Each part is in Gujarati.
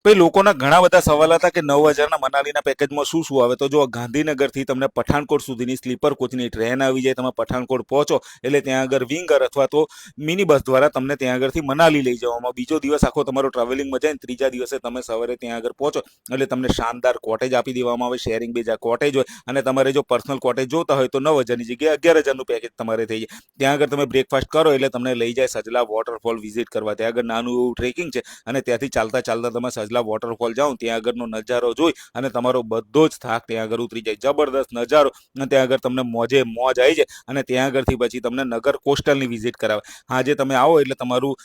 ભાઈ લોકોના ઘણા બધા સવાલ હતા કે 9,000ના મનાલીના પેકેજમાં શું શું આવે. તો જો ગાંધીનગરથી તમને પઠાણકોટ સુધીની સ્લીપર કોચની ટ્રેન આવી જાય. તમે પઠાણકોટ પહોંચો એટલે ત્યાં આગળ વિંગર અથવા તો મિની બસ દ્વારા તમને ત્યાં આગળથી મનાલી લઈ જવામાં. બીજો દિવસ આખો તમારો ટ્રાવેલિંગમાં જાય. ત્રીજા દિવસે તમે સવારે ત્યાં આગળ પહોંચો એટલે તમને શાનદાર કોટેજ આપી દેવામાં આવે. શેરિંગ બેજા કોટેજ હોય અને તમારે જો પર્સનલ કોટેજ જોતા હોય તો 9,000ની જગ્યાએ 11,000નું પેકેજ તમારે થઈ જાય. ત્યાં આગળ તમે બ્રેકફાસ્ટ કરો એટલે તમને લઈ જાય સજલા વોટરફોલ વિઝિટ કરવા. ત્યાં આગળ નાનું એવું ટ્રેકિંગ છે અને ત્યાંથી ચાલતા ચાલતા તમે સજલા વોટરફોલ જાઓ. ત્યાં આગળનો નજારો જોઈ અને તમારો બધો જ થાક ત્યાં આગળ ઉતરી જાય. જબરદસ્ત નજારો અને ત્યાં આગળ તમને મોજે મોજ આવી જાય. અને ત્યાં આગળથી પછી તમને નગર કોસ્ટલની વિઝિટ કરાવે. હાજે તમે આવો એટલે તમારું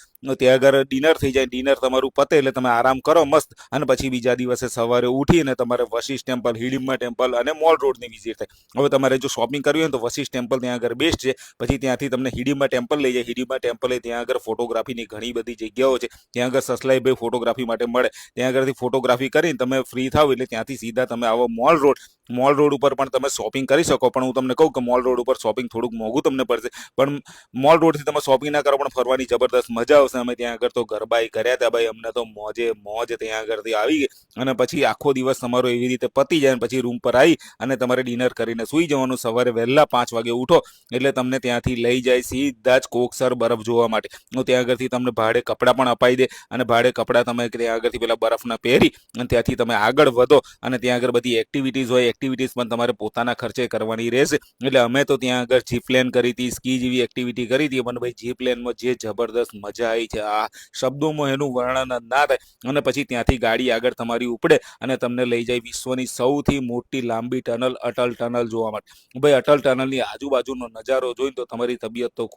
ત્યાં આગળ ડિનર થઈ જાય. ડિનર તમારું પતે એટલે તમે આરામ કરો મસ્ત. અને પછી બીજા દિવસે સવારે ઉઠીને તમારે વશિષ્ઠ ટેમ્પલ, હિડિંબા ટેમ્પલ અને મોલ રોડની વિઝિટ થાય. હવે તમારે જો શોપિંગ કરવી હોય તો વશિષ્ઠ ટેમ્પલ ત્યાં આગળ બેસ્ટ છે. પછી ત્યાંથી તમને હિડિંબા ટેમ્પલ લઈ જાય. હિડિંબા ટેમ્પલ ત્યાં આગળ ફોટોગ્રાફીની ઘણી બધી જગ્યાઓ છે. ત્યાં આગળ સસલાઈભાઈ ફોટોગ્રાફી માટે મળે. ત્યાં આગળથી ફોટોગ્રાફી કરીને તમે ફ્રી થાવ એટલે ત્યાંથી સીધા તમે આવો મોલ રોડ. મોલ રોડ ઉપર પણ તમે શોપિંગ કરી શકો. પણ હું તમને કહું કે મોલ રોડ ઉપર શોપિંગ થોડુંક મોંઘું તમને પડશે. પણ મોલ રોડથી તમે શોપિંગ ના કરો પણ ફરવાની જબરદસ્ત મજા આવશે. અમે ત્યાં આગળ તો ગરબાઈ કર્યા હતા ભાઈ. અમને તો મોજે મોજ ત્યાં આગળથી આવી ગઈ. અને પછી આખો દિવસ તમારો એવી રીતે પતી જાય. પછી રૂમ પર આવી અને તમારે ડિનર કરીને સૂઈ જવાનું. સવારે વહેલા 5 વાગે ઉઠો એટલે તમને ત્યાંથી લઈ જાય સીધા જ કોકસર બરફ જોવા માટે. હું ત્યાં આગળથી તમને ભાડે કપડાં પણ અપાઈ દે અને ભાડે કપડાં તમે ત્યાં આગળથી પેલા બરફના પહેરી અને ત્યાંથી તમે આગળ વધો અને ત્યાં આગળ બધી એક્ટિવિટીઝ હોય. એક્ટિવિટીઝ પણ તમારે પોતાના ખર્ચે કરવાની રહેશે. એટલે અમે તો ત્યાં આગળ જીપ પ્લેન કરી હતી, સ્કી જેવી એક્ટિવિટી કરી હતી. પણ ભાઈ જીપ પ્લેનમાં જે જબરદસ્ત મજા આવી છે આ શબ્દોમાં એનું વર્ણન જ ના થાય. અને પછી ત્યાંથી ગાડી આગળ તમારી ઉપડે અને તમને લઈ જાય વિશ્વની સૌથી મોટી લાંબી ટનલ અટલ ટનલ જોવા માટે. ભાઈ અટલ ટનલની આજુબાજુનો નજારો જોઈને તો તમારી તબિયત તો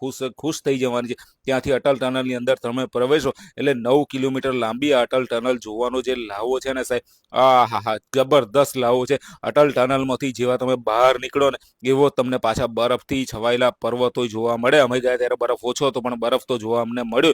ખુશ થઈ જવાની છે. ત્યાંથી અટલ ટનલની અંદર તમે પ્રવેશો એટલે 9 કિલોમીટર લાંબી અટલ ટનલ જોવાનો જે લાવો છે ને સાહેબ, આ હા હા જબરદસ્ત લાવો છે. અટલ ટનલમાંથી જેવા તમે બહાર નીકળો ને એવો તમને પાછા બરફથી છવાયેલા પર્વતો જોવા મળે. અમે ગયા ત્યારે બરફ ઓછો હતો પણ બરફ તો જોવા અમને મળ્યો.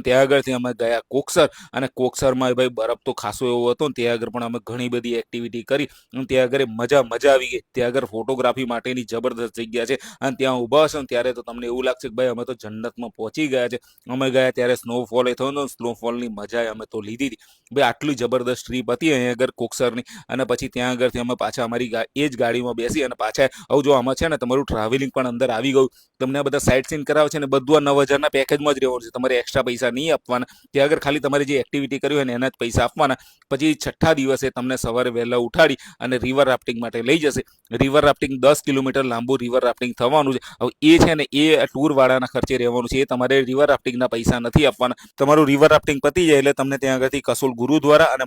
ત્યાં આગળથી અમે ગયા કોકસર અને કોકસરમાં ભાઈ બરફ તો ખાસો એવો હતો. ત્યાં આગળ પણ અમે ઘણી બધી એક્ટિવિટી કરી. ત્યાં આગળ મજા આવી ગઈ. ત્યાં આગળ ફોટોગ્રાફી માટેની જબરદસ્ત જગ્યા છે. અને ત્યાં ઊભા હશો ને ત્યારે તો તમને એવું લાગશે કે ભાઈ અમે તો જન્નતમાં પહોંચી ગયા છે. અમે ગયા ત્યારે સ્નોફોલ થયો ને સ્નોફોલની મજા અમે તો લીધી હતી. ભાઈ આટલી જબરદસ્ત ટ્રીપ હતી અહીંયા આગળ કોકસરની. અને પછી ત્યાં આગળથી અમે પાછા અમારી એ જ ગાડીમાં બેસી અને પાછા હવે જો આમાં છે ને તમારું ટ્રાવેલિંગ પણ અંદર આવી ગયું. તમને આ બધા સાઇટ સીન કરાવે છે ને બધું આ 9,000ના પેકેજમાં જ રહેવાનું છે. તમારે એક્સ્ટ્રા પૈસા નહીં આપવાના. ત્યાં આગળ ખાલી તમારે જે એક્ટિવિટી કરી હોય ને એના જ પૈસા આપવાના. પછી છઠ્ઠા દિવસે તમને સવારે વહેલા ઉઠાડી અને રિવર રાફ્ટિંગ માટે લઈ જશે. રિવર રાફ્ટિંગ 10 કિલોમીટર લાંબુ રિવર રાફ્ટિંગ થવાનું છે. હવે એ છે ને એ ટૂર વાળાના ખર્ચે રહેવાનું છે. એ તમારે રિવર રાફ્ટિંગના પૈસા નથી આપવાના. તમારું રિવર રાફ્ટિંગ પતી જાય એટલે તમને ત્યાં આગળથી કસોલ ગુરુદ્વારા અને